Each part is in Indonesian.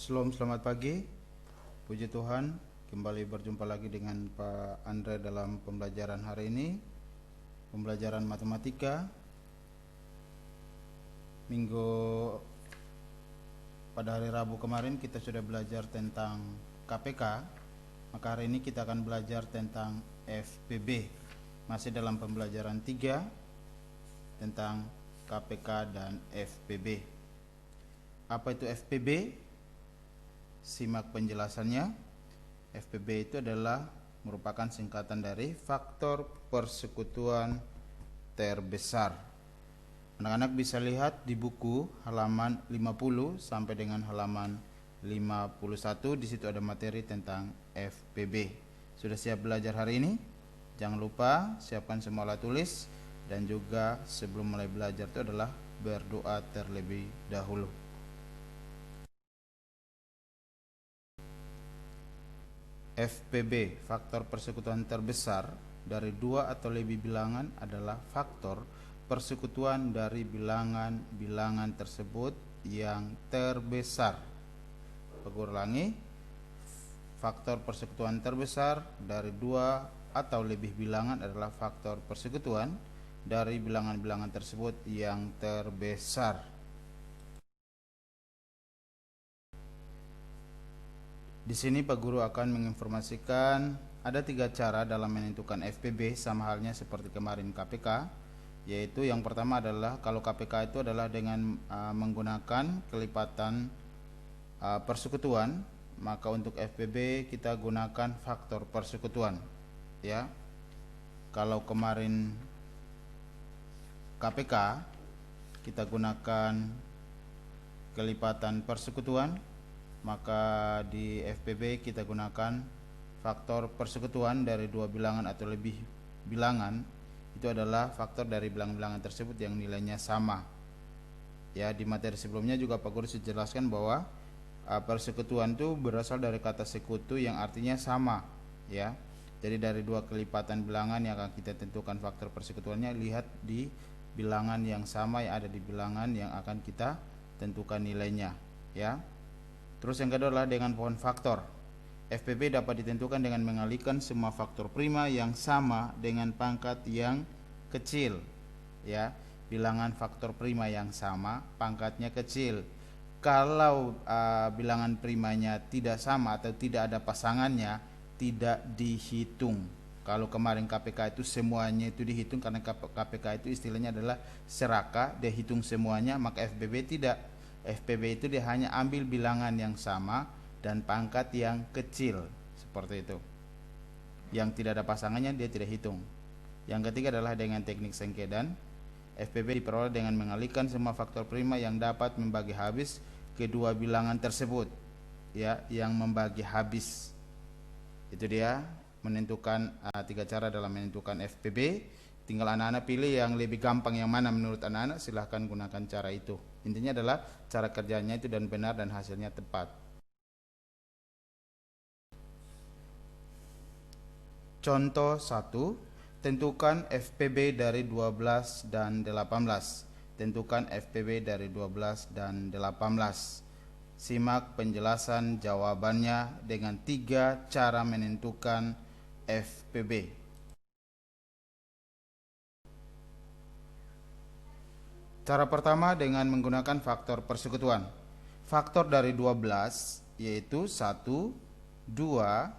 Selamat pagi, puji Tuhan. Kembali berjumpa lagi dengan Pak Andre dalam pembelajaran hari ini, pembelajaran matematika. Pada hari Rabu kemarin kita sudah belajar tentang KPK, maka hari ini kita akan belajar tentang FPB. Masih dalam pembelajaran 3 tentang KPK dan FPB. Apa itu FPB? Simak penjelasannya. FPB itu adalah merupakan singkatan dari faktor persekutuan terbesar. Anak-anak bisa lihat di buku halaman 50 sampai dengan halaman 51. Di situ ada materi tentang FPB. Sudah siap belajar hari ini? Jangan lupa siapkan semua alat tulis, dan juga sebelum mulai belajar itu adalah berdoa terlebih dahulu. FPB, faktor persekutuan terbesar dari dua atau lebih bilangan, adalah faktor persekutuan dari bilangan-bilangan tersebut yang terbesar. Aku ulangi, faktor persekutuan terbesar dari dua atau lebih bilangan adalah faktor persekutuan dari bilangan-bilangan tersebut yang terbesar. Di sini Pak Guru akan menginformasikan ada 3 cara dalam menentukan FPB, sama halnya seperti kemarin KPK, yaitu yang pertama adalah kalau KPK itu adalah dengan menggunakan kelipatan persekutuan, maka untuk FPB kita gunakan faktor persekutuan, ya. Kalau kemarin KPK kita gunakan kelipatan persekutuan, maka di FPB kita gunakan faktor persekutuan dari dua bilangan atau lebih bilangan. Itu adalah faktor dari bilangan-bilangan tersebut yang nilainya sama. Ya, di materi sebelumnya juga Pak Guru sudah jelaskan bahwa persekutuan itu berasal dari kata sekutu yang artinya sama, ya. Jadi dari dua kelipatan bilangan yang akan kita tentukan faktor persekutuannya, lihat di bilangan yang sama yang ada di bilangan yang akan kita tentukan nilainya, ya. Terus yang kedua adalah dengan pohon faktor. FPB dapat ditentukan dengan mengalihkan semua faktor prima yang sama dengan pangkat yang kecil, ya. Bilangan faktor prima yang sama, pangkatnya kecil. Kalau bilangan primanya tidak sama atau tidak ada pasangannya, tidak dihitung. Kalau kemarin KPK itu semuanya itu dihitung, karena KPK itu istilahnya adalah serakah, dia hitung semuanya, maka FPB tidak. FPB itu dia hanya ambil bilangan yang sama dan pangkat yang kecil, seperti itu. Yang tidak ada pasangannya dia tidak hitung. Yang ketiga adalah dengan teknik sengkedan. FPB diperoleh dengan mengalihkan semua faktor prima yang dapat membagi habis kedua bilangan tersebut, ya, yang membagi habis. Itu dia menentukan 3 cara dalam menentukan FPB. Tinggal anak-anak pilih yang lebih gampang yang mana menurut anak-anak, silahkan gunakan cara itu. Intinya adalah cara kerjanya itu dan benar dan hasilnya tepat. Contoh 1, tentukan FPB dari 12 dan 18. Tentukan FPB dari 12 dan 18. Simak penjelasan jawabannya dengan 3 cara menentukan FPB. Cara pertama dengan menggunakan faktor persekutuan. Faktor dari 12 yaitu 1, 2,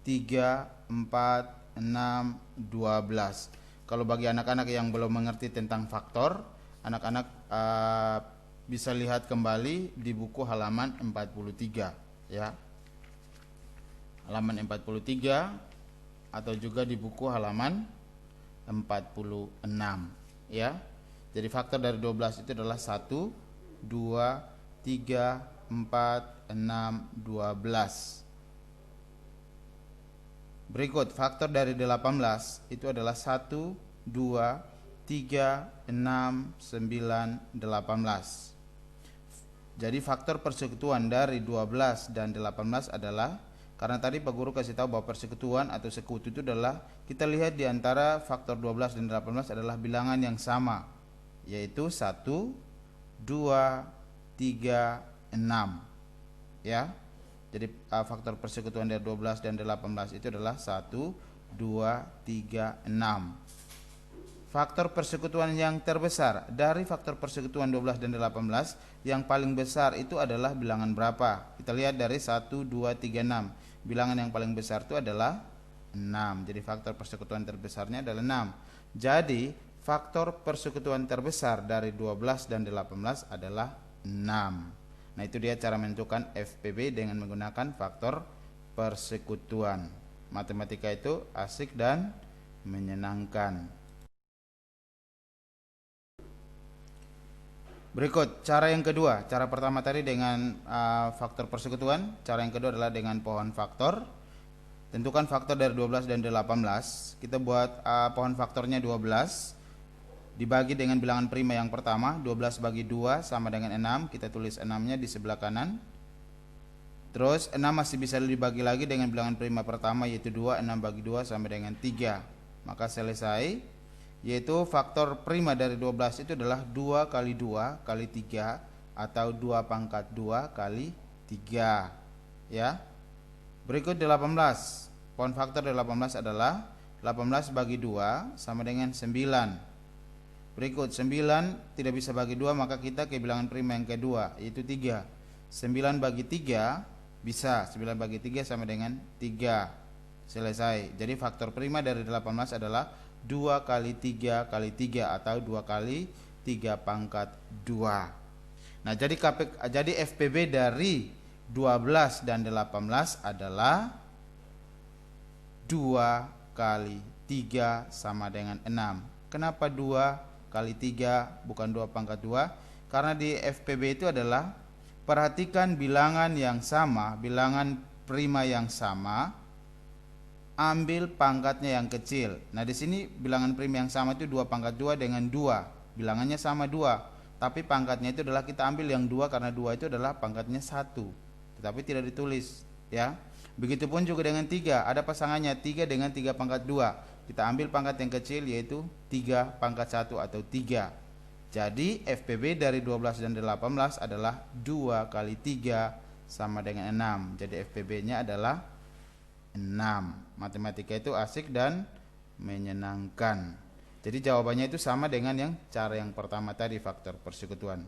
3, 4, 6, 12. Kalau bagi anak-anak yang belum mengerti tentang faktor, anak-anak bisa lihat kembali di buku halaman 43, ya. Halaman 43 atau juga di buku halaman 46, ya. Jadi faktor dari 12 itu adalah 1, 2, 3, 4, 6, 12. Berikut faktor dari 18 itu adalah 1, 2, 3, 6, 9, 18. Jadi faktor persekutuan dari 12 dan 18 adalah, karena tadi Pak Guru kasih tahu bahwa persekutuan atau sekutu itu adalah, kita lihat di antara faktor 12 dan 18 adalah bilangan yang sama, yaitu 1, 2, 3, 6. ya. Jadi faktor persekutuan dari 12 dan 18 itu adalah 1, 2, 3, 6. Faktor persekutuan yang terbesar dari faktor persekutuan 12 dan 18, yang paling besar itu adalah bilangan berapa? Kita lihat dari 1, 2, 3, 6. Bilangan yang paling besar itu adalah 6. Jadi faktor persekutuan terbesarnya adalah 6. Jadi faktor persekutuan terbesar dari 12 dan 18 adalah 6. Nah, itu dia cara menentukan FPB dengan menggunakan faktor persekutuan. Matematika itu asik dan menyenangkan. Berikut cara yang kedua. Cara pertama tadi dengan faktor persekutuan. Cara yang kedua adalah dengan pohon faktor. Tentukan faktor dari 12 dan 18. Kita buat pohon faktornya 12. Dibagi dengan bilangan prima yang pertama. 12 bagi 2 sama dengan 6. Kita tulis 6-nya di sebelah kanan. Terus 6 masih bisa dibagi lagi dengan bilangan prima pertama, yaitu 2. 6 bagi 2 sama dengan 3. Maka selesai. Yaitu faktor prima dari 12 itu adalah 2 kali 2 kali 3 atau 2 pangkat 2 kali 3, ya. Berikut 18. Pohon faktor dari 18 adalah 18 bagi 2 sama dengan 9. Berikut 9 tidak bisa bagi 2, maka kita ke bilangan prima yang kedua, yaitu 3. 9 bagi 3 bisa. 9 bagi 3 sama dengan 3. Selesai. Jadi faktor prima dari 18 adalah 2 kali 3 kali 3 atau 2 kali 3 pangkat 2. Nah, jadi FPB dari 12 dan 18 adalah 2 kali 3 sama dengan 6. Kenapa 2 kali 3 bukan 2 pangkat 2? Karena di FPB itu adalah perhatikan bilangan yang sama, bilangan prima yang sama, ambil pangkatnya yang kecil. Nah, di sini bilangan prima yang sama itu 2 pangkat 2 dengan 2. Bilangannya sama 2, tapi pangkatnya itu adalah kita ambil yang 2 karena 2 itu adalah pangkatnya 1. Tetapi tidak ditulis, ya. Begitupun juga dengan 3, ada pasangannya 3 dengan 3 pangkat 2. Kita ambil pangkat yang kecil, yaitu 3 pangkat 1 atau 3. Jadi FPB dari 12 dan 18 adalah 2 kali 3 sama dengan 6. Jadi FPB-nya adalah 6. Matematika itu asik dan menyenangkan. Jadi jawabannya itu sama dengan yang cara yang pertama tadi, faktor persekutuan.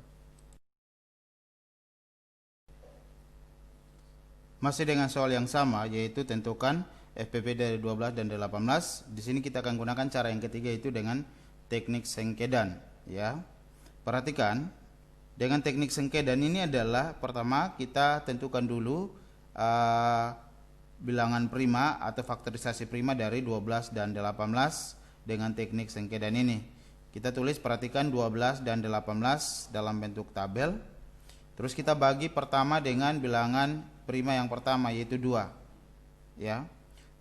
Masih dengan soal yang sama, yaitu tentukan FPB dari 12 dan 18. Di sini kita akan gunakan cara yang ketiga, yaitu dengan teknik sengkedan, ya. Perhatikan, dengan teknik sengkedan ini adalah pertama kita tentukan dulu bilangan prima atau faktorisasi prima dari 12 dan 18 dengan teknik sengkedan ini. Kita tulis, perhatikan 12 dan 18 dalam bentuk tabel. Terus kita bagi pertama dengan bilangan prima yang pertama, yaitu 2. Ya.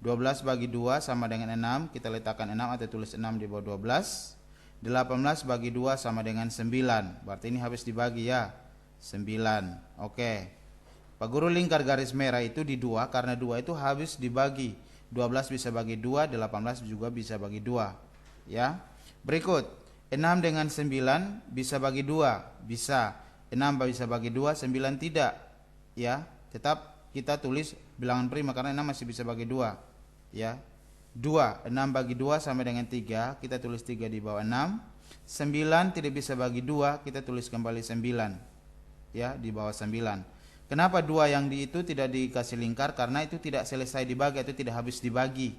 12 bagi 2 sama dengan 6, kita letakkan 6 atau tulis 6 di bawah 12. 18 bagi 2 sama dengan 9. Berarti ini habis dibagi, ya. 9. Oke. Pak Guru lingkar garis merah itu di 2 karena 2 itu habis dibagi. 12 bisa bagi 2, 18 juga bisa bagi 2, ya. Berikut, 6 dengan 9 bisa bagi 2, bisa. 6 bisa bagi 2, 9 tidak, ya. Tetap kita tulis bilangan prima karena 6 masih bisa bagi 2, ya. 2, 6 bagi 2 sama dengan 3, kita tulis 3 di bawah 6. 9 tidak bisa bagi 2, kita tulis kembali 9, ya, di bawah 9. Kenapa 2 yang di itu tidak dikasih lingkar? Karena itu tidak selesai dibagi atau tidak habis dibagi,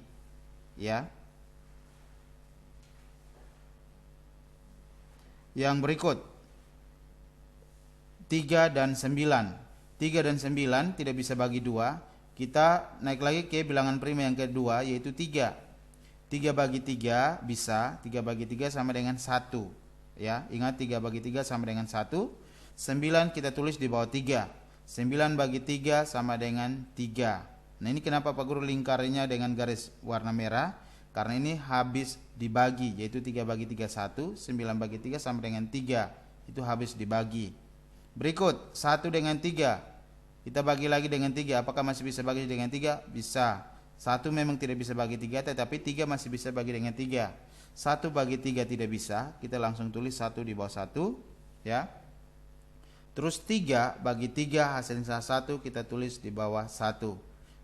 ya. Yang berikut, 3 dan 9. 3 dan 9 tidak bisa bagi 2. Kita naik lagi ke bilangan prima yang kedua, yaitu 3. 3 bagi 3 bisa. 3 bagi 3 sama dengan 1, ya. Ingat, 3 bagi 3 sama dengan 1. 9 kita tulis di bawah 3. 9 bagi 3 sama dengan 3. Nah, ini kenapa Pak Guru lingkarinya dengan garis warna merah? Karena ini habis dibagi, yaitu 3 bagi 3 1, 9 bagi 3 sama dengan 3. Itu habis dibagi. Berikut, 1 dengan 3. Kita bagi lagi dengan 3. Apakah masih bisa bagi dengan 3? Bisa. 1 memang tidak bisa bagi 3, tetapi 3 masih bisa bagi dengan 3. 1 bagi 3 tidak bisa. Kita langsung tulis 1 di bawah 1, ya. Terus 3 bagi 3 hasilnya salah 1, kita tulis di bawah 1.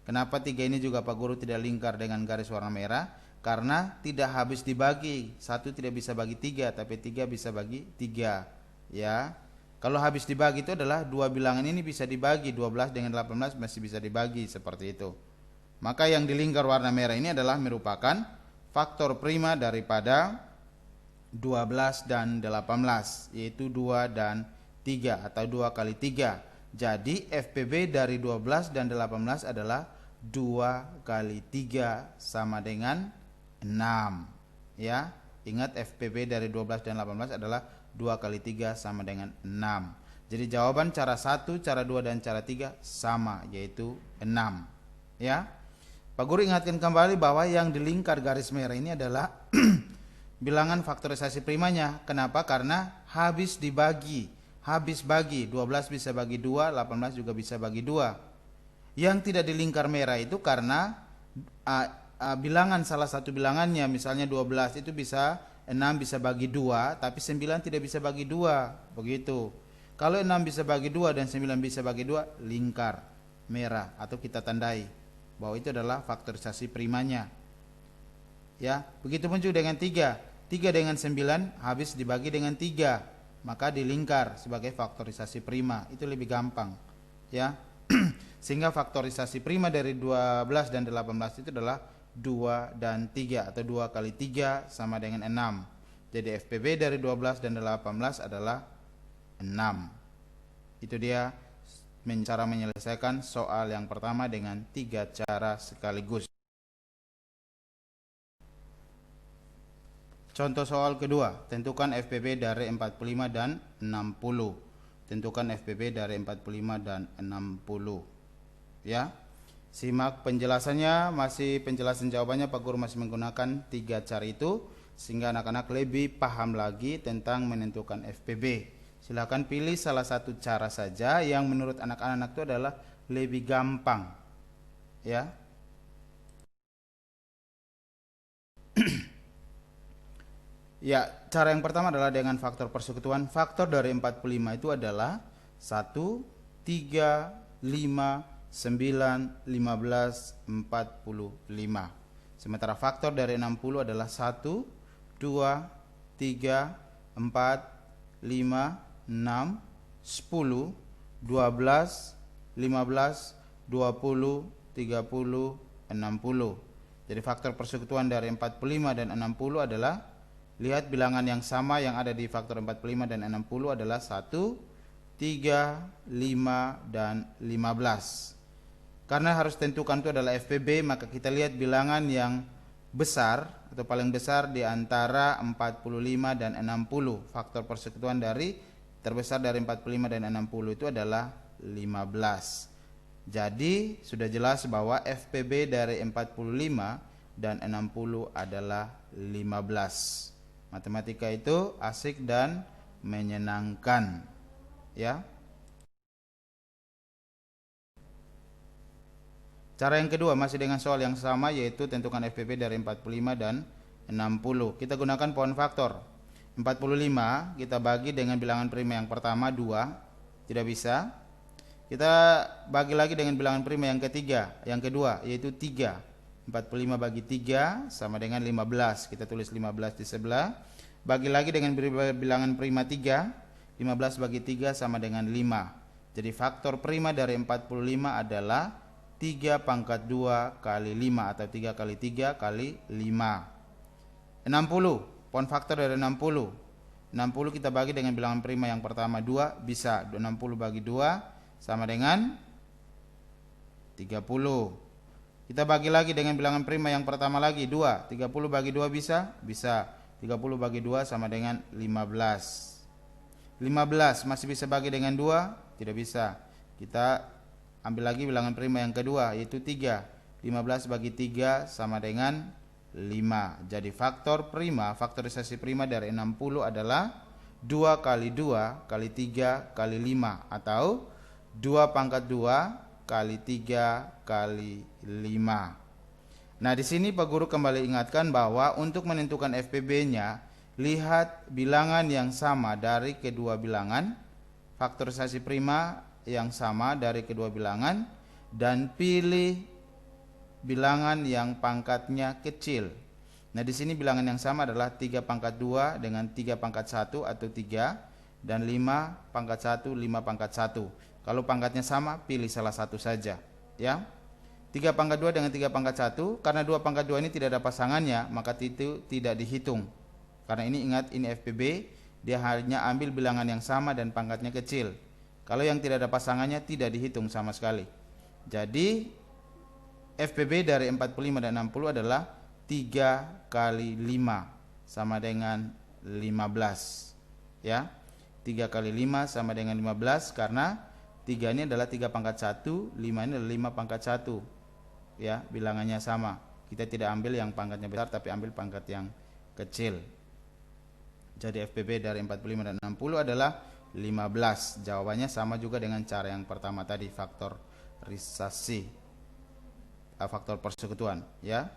Kenapa 3 ini juga Pak Guru tidak lingkar dengan garis warna merah? Karena tidak habis dibagi. 1 tidak bisa bagi 3, tapi 3 bisa bagi 3. Ya. Kalau habis dibagi itu adalah dua bilangan ini bisa dibagi, 12 dengan 18 masih bisa dibagi seperti itu. Maka yang di lingkar warna merah ini adalah merupakan faktor prima daripada 12 dan 18, yaitu 2 dan 3 atau 2 kali 3. Jadi FPB dari 12 dan 18 adalah 2 kali 3 sama dengan 6. Ya, ingat FPB dari 12 dan 18 adalah 2 kali 3 sama dengan 6. Jadi jawaban cara 1, cara 2 dan cara 3 sama, yaitu 6. Ya. Pak Guru ingatkan kembali bahwa yang di lingkar garis merah ini adalah bilangan faktorisasi primanya. Kenapa? Karena habis dibagi. Habis bagi, 12 bisa bagi 2, 18 juga bisa bagi 2. Yang tidak di lingkar merah itu karena bilangan salah satu bilangannya, misalnya 12 itu bisa 6 bisa bagi 2, tapi 9 tidak bisa bagi 2. Begitu. Kalau 6 bisa bagi 2 dan 9 bisa bagi 2, lingkar merah atau kita tandai bahwa itu adalah faktorisasi primanya. Ya, begitupun juga dengan 3. 3 dengan 9 habis dibagi dengan 3, maka dilingkar sebagai faktorisasi prima. Itu lebih gampang, ya. Sehingga faktorisasi prima dari 12 dan 18 itu adalah 2 dan 3 atau 2 kali 3 sama dengan 6. Jadi FPB dari 12 dan 18 adalah 6. Itu dia cara menyelesaikan soal yang pertama dengan 3 cara sekaligus. Contoh soal kedua, tentukan FPB dari 45 dan 60. Tentukan FPB dari 45 dan 60. Ya. Simak penjelasannya, masih penjelasan jawabannya Pak Guru masih menggunakan 3 cara itu sehingga anak-anak lebih paham lagi tentang menentukan FPB. Silakan pilih salah satu cara saja yang menurut anak-anak itu adalah lebih gampang. Ya. Ya, cara yang pertama adalah dengan faktor persekutuan. Faktor dari 45 itu adalah 1, 3, 5, 9, 15, 45. Sementara faktor dari 60 adalah 1, 2, 3, 4, 5, 6, 10, 12, 15, 20, 30, 60. Jadi faktor persekutuan dari 45 dan 60 adalah, lihat bilangan yang sama yang ada di faktor 45 dan 60 adalah 1, 3, 5, dan 15. Karena harus tentukan itu adalah FPB, maka kita lihat bilangan yang besar atau paling besar di antara 45 dan 60. Faktor persekutuan dari terbesar dari 45 dan 60 itu adalah 15. Jadi sudah jelas bahwa FPB dari 45 dan 60 adalah 15. Matematika itu asik dan menyenangkan, ya. Cara yang kedua masih dengan soal yang sama, yaitu tentukan FPB dari 45 dan 60. Kita gunakan pohon faktor. 45 kita bagi dengan bilangan prima yang pertama 2, tidak bisa. Kita bagi lagi dengan bilangan prima yang ketiga, yang kedua, yaitu 3. 45 bagi 3 sama dengan 15. Kita tulis 15 di sebelah. Bagi lagi dengan bilangan prima 3. 15 bagi 3 sama dengan 5. Jadi faktor prima dari 45 adalah 3 pangkat 2 kali 5 atau 3 kali 3 kali 5. 60. Pohon faktor dari 60. 60 kita bagi dengan bilangan prima yang pertama 2, bisa. 60 bagi 2 sama dengan 30. Kita bagi lagi dengan bilangan prima yang pertama lagi 2. 30 bagi 2 bisa? Bisa. 30 bagi 2 sama dengan 15. 15 masih bisa bagi dengan 2? Tidak bisa. Kita ambil lagi bilangan prima yang kedua, yaitu 3. 15 bagi 3 sama dengan 5. Jadi faktor prima, faktorisasi prima dari 60 adalah 2 kali 2 kali 3 kali 5 atau 2 pangkat 2 kali 3 kali 5. Nah, di sini Pak Guru kembali ingatkan bahwa untuk menentukan FPB-nya, lihat bilangan yang sama dari kedua bilangan faktorisasi prima yang sama dari kedua bilangan dan pilih bilangan yang pangkatnya kecil. Nah, di sini bilangan yang sama adalah 3 pangkat 2 dengan 3 pangkat 1 atau 3 dan 5 pangkat 1, 5 pangkat 1. Kalau pangkatnya sama, pilih salah satu saja, ya. 3 pangkat 2 dengan 3 pangkat 1, karena 2 pangkat 2 ini tidak ada pasangannya, maka itu tidak dihitung. Karena ini ingat, ini FPB, dia hanya ambil bilangan yang sama dan pangkatnya kecil. Kalau yang tidak ada pasangannya tidak dihitung sama sekali. Jadi FPB dari 45 dan 60 adalah 3 kali 5 sama dengan 15, ya. 3 kali 5 sama dengan 15, karena 3 ini adalah 3 pangkat 1, 5 ini adalah 5 pangkat 1, ya, bilangannya sama. Kita tidak ambil yang pangkatnya besar tapi ambil pangkat yang kecil. Jadi FPB dari 45 dan 60 adalah 15. Jawabannya sama juga dengan cara yang pertama tadi, faktorisasi, faktor persekutuan, ya.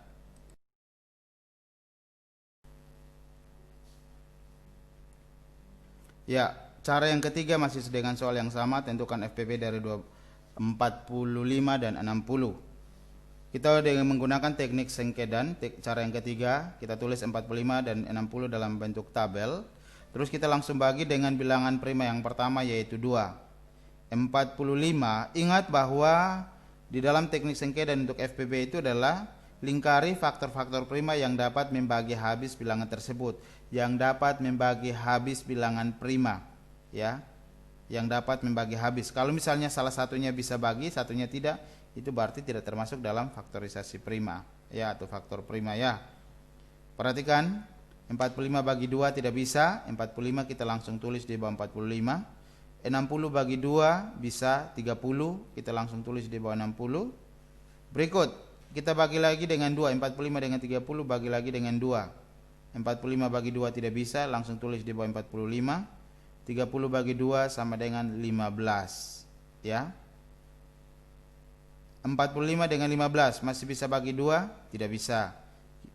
Ya, cara yang ketiga masih dengan soal yang sama, tentukan FPB dari 45 dan 60. Kita dengan menggunakan teknik sengkedan. Cara yang ketiga, kita tulis 45 dan 60 dalam bentuk tabel. Terus kita langsung bagi dengan bilangan prima yang pertama, yaitu 2. 45, ingat bahwa di dalam teknik sengkedan untuk FPB itu adalah lingkari faktor-faktor prima yang dapat membagi habis bilangan tersebut, yang dapat membagi habis bilangan prima, ya, yang dapat membagi habis. Kalau misalnya salah satunya bisa bagi, satunya tidak, itu berarti tidak termasuk dalam faktorisasi prima, ya, atau faktor prima, ya. Perhatikan, 45 bagi 2 tidak bisa, 45 kita langsung tulis di bawah 45. 60 bagi 2 bisa 30, kita langsung tulis di bawah 60. Berikut kita bagi lagi dengan 2, 45 dengan 30 bagi lagi dengan 2. 45 bagi 2 tidak bisa, langsung tulis di bawah 45. 30 bagi 2 sama dengan 15, ya. 45 dengan 15 masih bisa bagi 2? Tidak bisa.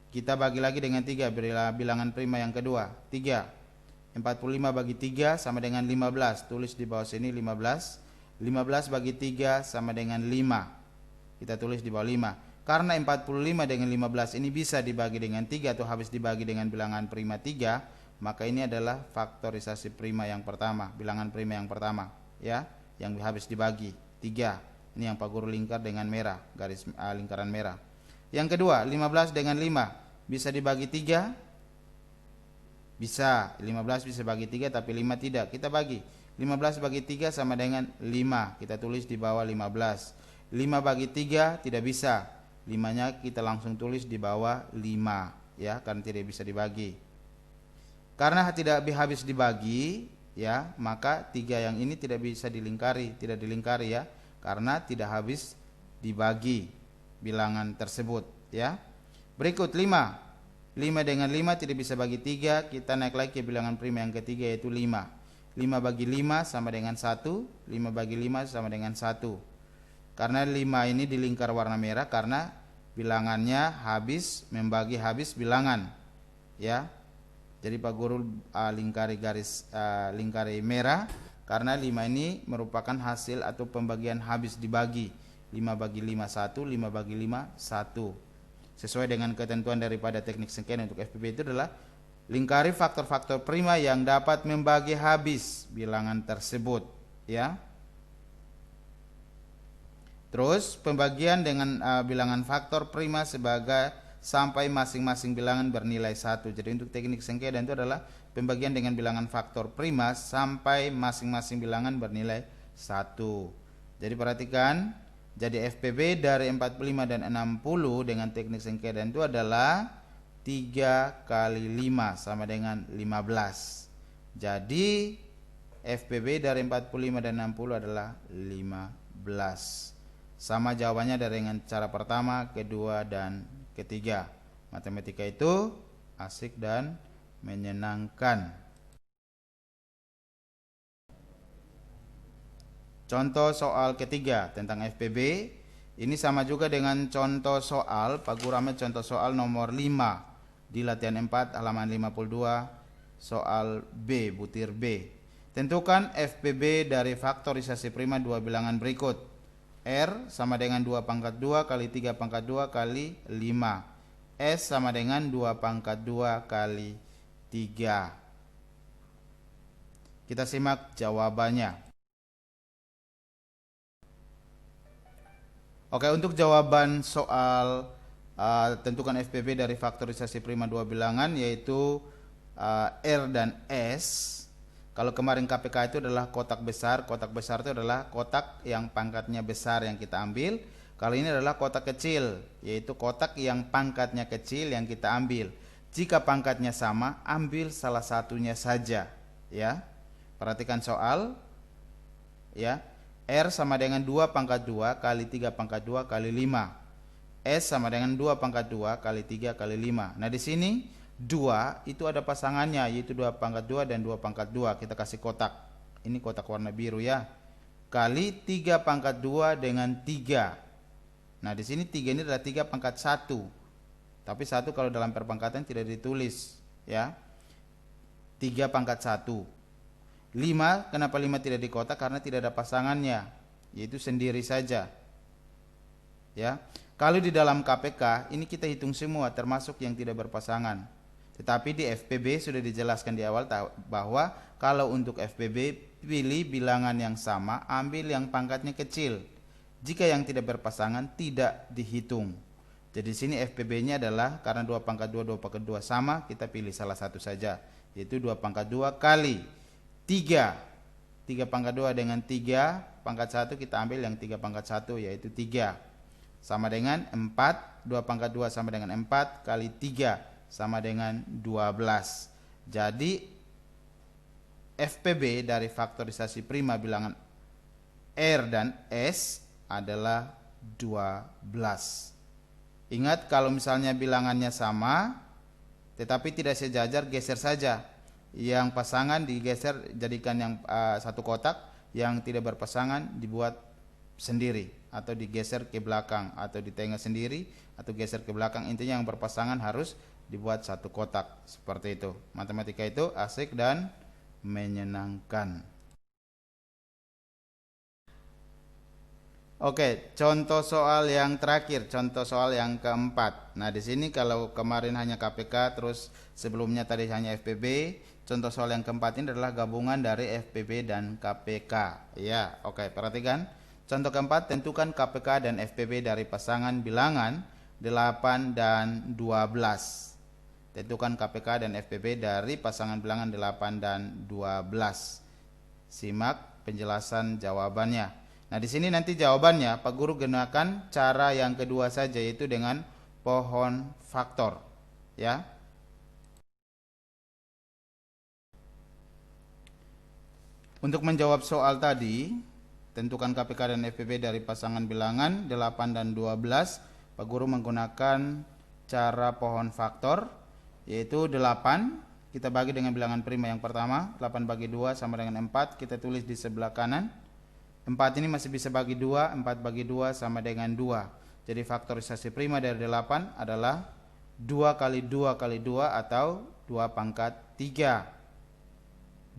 Kita bagi lagi dengan 3, berilah bilangan prima yang kedua, 3. 45 bagi 3 sama dengan 15, tulis di bawah sini 15. 15 bagi 3 sama dengan 5, kita tulis di bawah 5. Karena 45 dengan 15 ini bisa dibagi dengan 3 atau habis dibagi dengan bilangan prima 3, maka ini adalah faktorisasi prima yang pertama, bilangan prima yang pertama, ya, yang habis dibagi 3. Ini yang Pak Guru lingkar dengan merah, garis lingkaran merah. Yang kedua, 15 dengan 5 bisa dibagi 3? Bisa. 15 bisa bagi 3 tapi 5 tidak. Kita bagi. 15 bagi 3 sama dengan 5. Kita tulis di bawah 15. 5 bagi 3 tidak bisa. 5-nya kita langsung tulis di bawah 5, ya, karena tidak bisa dibagi. Karena tidak habis dibagi, ya, maka 3 yang ini tidak bisa dilingkari, tidak dilingkari, ya, karena tidak habis dibagi bilangan tersebut, ya. Berikut 5. 5 dengan 5 tidak bisa bagi 3, kita naik lagi ke bilangan prima yang ketiga, yaitu 5. 5 bagi 5 sama dengan 1, 5 bagi 5 sama dengan 1. Karena 5 ini dilingkar warna merah karena bilangannya habis membagi habis bilangan, ya. Jadi Pak Guru lingkari garis lingkari merah karena 5 ini merupakan hasil atau pembagian habis dibagi. 5 bagi 5 1, 5 bagi 5 1. Sesuai dengan ketentuan daripada teknik sengketa untuk FPB itu adalah lingkari faktor-faktor prima yang dapat membagi habis bilangan tersebut, ya. Terus pembagian dengan bilangan faktor prima sebagai sampai masing-masing bilangan bernilai 1. Jadi untuk teknik sengketa itu adalah pembagian dengan bilangan faktor prima sampai masing-masing bilangan bernilai 1. Jadi perhatikan, jadi FPB dari 45 dan 60 dengan teknik sengketa itu adalah 3 kali 5 sama dengan 15. Jadi FPB dari 45 dan 60 adalah 15. Sama jawabannya dengan cara pertama, kedua, dan ketiga. Matematika itu asik dan menyenangkan. Contoh soal ketiga tentang FPB. Ini sama juga dengan contoh soal Pak Guru ambil contoh soal nomor 5 di latihan 4 halaman 52, soal B, butir B. Tentukan FPB dari faktorisasi prima dua bilangan berikut. R sama dengan 2 pangkat 2 kali 3 pangkat 2 kali 5. S sama dengan 2 pangkat 2 kali 3. Kita simak jawabannya. Oke, untuk jawaban soal tentukan FPB dari faktorisasi prima dua bilangan, yaitu R dan S. Kalau kemarin KPK itu adalah kotak besar itu adalah kotak yang pangkatnya besar yang kita ambil. Kali ini adalah kotak kecil, yaitu kotak yang pangkatnya kecil yang kita ambil. Jika pangkatnya sama, ambil salah satunya saja, ya. Perhatikan soal, ya. R sama dengan 2 pangkat 2 kali 3 pangkat 2 kali 5. S sama dengan 2 pangkat 2 kali 3 kali 5. Nah, di sini 2 itu ada pasangannya, yaitu 2 pangkat 2 dan 2 pangkat 2. Kita kasih kotak. Ini kotak warna biru ya. Kali 3 pangkat 2 dengan 3. Nah, di sini 3 ini adalah 3 pangkat 1. Tapi 1 kalau dalam perpangkatan tidak ditulis, ya. 3 pangkat 1. 5, kenapa 5 tidak di kotak? Karena tidak ada pasangannya, yaitu sendiri saja. Ya. Kalau di dalam KPK, ini kita hitung semua termasuk yang tidak berpasangan. Tetapi di FPB sudah dijelaskan di awal bahwa kalau untuk FPB pilih bilangan yang sama, ambil yang pangkatnya kecil. Jika yang tidak berpasangan tidak dihitung. Jadi sini FPB-nya adalah karena 2 pangkat 2 2 pangkat 2 sama, kita pilih salah satu saja, yaitu 2 pangkat 2 kali 3. 3 pangkat 2 dengan 3 pangkat 1, kita ambil yang 3 pangkat 1, yaitu 3. Sama dengan 4. 2 pangkat 2 sama dengan 4 kali 3 sama dengan 12. Jadi FPB dari faktorisasi prima bilangan R dan S adalah 12. Ingat, kalau misalnya bilangannya sama tetapi tidak sejajar, geser saja. Yang pasangan digeser, jadikan yang satu kotak. Yang tidak berpasangan dibuat sendiri, atau digeser ke belakang, atau di tengah sendiri, atau geser ke belakang. Intinya yang berpasangan harus dibuat satu kotak. Seperti itu. Matematika itu asik dan menyenangkan. Oke, contoh soal yang terakhir, contoh soal yang keempat. Nah, di sini kalau kemarin hanya KPK, terus sebelumnya tadi hanya FPB, contoh soal yang keempat ini adalah gabungan dari FPB dan KPK. Ya, oke, perhatikan. Contoh keempat, tentukan KPK dan FPB dari pasangan bilangan 8 dan 12. Tentukan KPK dan FPB dari pasangan bilangan 8 dan 12. Simak penjelasan jawabannya. Nah, di sini nanti jawabannya Pak Guru gunakan cara yang kedua saja, yaitu dengan pohon faktor, ya. Untuk menjawab soal tadi, tentukan KPK dan FPB dari pasangan bilangan 8 dan 12, Pak Guru menggunakan cara pohon faktor, yaitu 8 kita bagi dengan bilangan prima yang pertama. 8 bagi 2 sama dengan 4, kita tulis di sebelah kanan. 4 ini masih bisa bagi 2, 4 bagi 2 sama dengan 2. Jadi faktorisasi prima dari 8 adalah 2 kali 2 kali 2 atau 2 pangkat 3.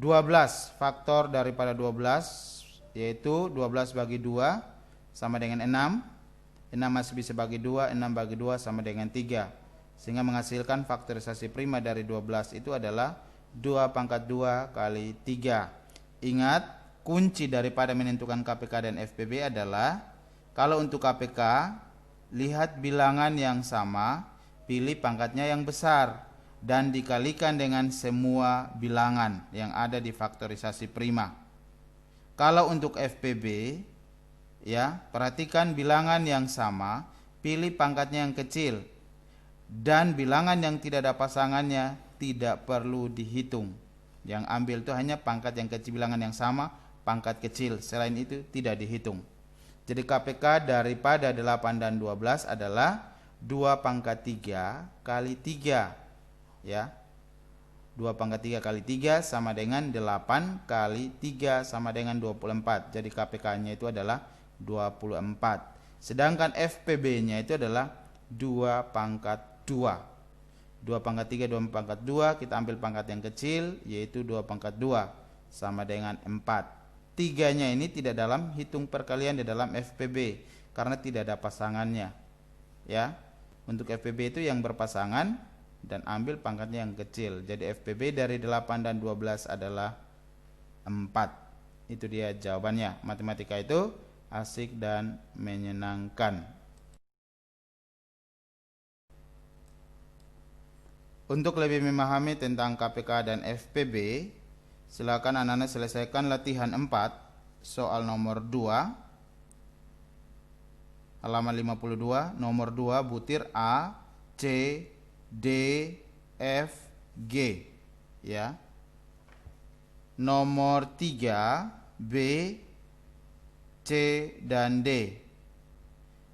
12, faktor daripada 12, yaitu 12 bagi 2 sama dengan 6. 6 masih bisa bagi 2, 6 bagi 2 sama dengan 3. Sehingga menghasilkan faktorisasi prima dari 12 itu adalah 2 pangkat 2 kali 3. Ingat, kunci daripada menentukan KPK dan FPB adalah, kalau untuk KPK, lihat bilangan yang sama, pilih pangkatnya yang besar, dan dikalikan dengan semua bilangan yang ada di faktorisasi prima. Kalau untuk FPB, ya, perhatikan bilangan yang sama, pilih pangkatnya yang kecil, dan bilangan yang tidak ada pasangannya tidak perlu dihitung. Yang ambil itu hanya pangkat yang kecil, bilangan yang sama, pangkat kecil, selain itu tidak dihitung. Jadi KPK daripada 8 dan 12 adalah 2 pangkat 3 kali 3, ya. 2 pangkat 3 kali 3 sama dengan 8 kali 3 sama dengan 24. Jadi KPK-nya itu adalah 24. Sedangkan FPB-nya itu adalah 2 pangkat 2. 2 pangkat 3, 2 pangkat 2, kita ambil pangkat yang kecil, yaitu 2 pangkat 2. sama dengan 4. 3-nya ini tidak dalam hitung perkalian di dalam FPB karena tidak ada pasangannya. Ya. Untuk FPB itu yang berpasangan dan ambil pangkatnya yang kecil. Jadi FPB dari 8 dan 12 adalah 4. Itu dia jawabannya. Matematika itu asik dan menyenangkan. Untuk lebih memahami tentang KPK dan FPB, silakan anak-anak selesaikan latihan 4, soal nomor 2, halaman 52, nomor 2 butir A, C, D, F, G, ya. Nomor 3 B, C, dan D.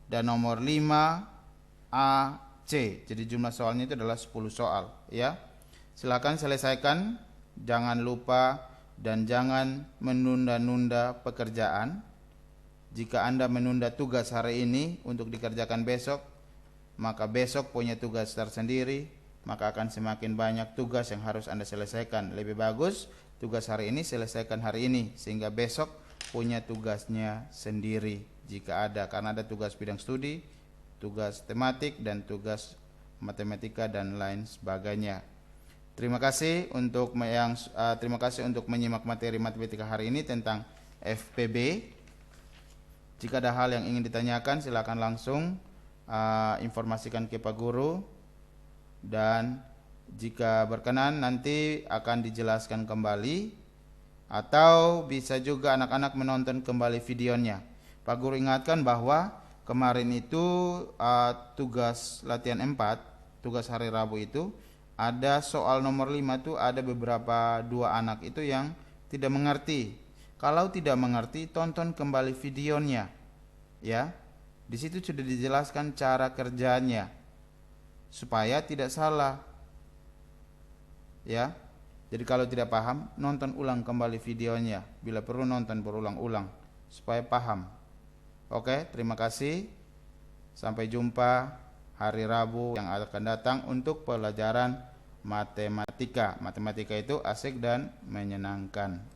Dan nomor 5 A, C. Jadi jumlah soalnya itu adalah 10 soal, ya. Silakan selesaikan, jangan lupa dan jangan menunda-nunda pekerjaan. Jika Anda menunda tugas hari ini untuk dikerjakan besok, maka besok punya tugas tersendiri, maka akan semakin banyak tugas yang harus Anda selesaikan. Lebih bagus tugas hari ini selesaikan hari ini sehingga besok punya tugasnya sendiri jika ada, karena ada tugas bidang studi, tugas tematik, dan tugas matematika dan lain sebagainya. Terima kasih untuk menyimak materi matematika hari ini tentang FPB. Jika ada hal yang ingin ditanyakan, silakan langsung informasikan ke Pak Guru, dan jika berkenan nanti akan dijelaskan kembali, atau bisa juga anak-anak menonton kembali videonya. Pak Guru ingatkan bahwa kemarin itu tugas latihan 4, tugas hari Rabu itu ada soal nomor 5 tuh ada beberapa 2 anak itu yang tidak mengerti. Kalau tidak mengerti, tonton kembali videonya. Ya. Di situ sudah dijelaskan cara kerjanya supaya tidak salah. Ya. Jadi kalau tidak paham, nonton ulang kembali videonya. Bila perlu nonton berulang-ulang supaya paham. Oke, terima kasih. Sampai jumpa hari Rabu yang akan datang untuk pelajaran matematika. Matematika itu asik dan menyenangkan.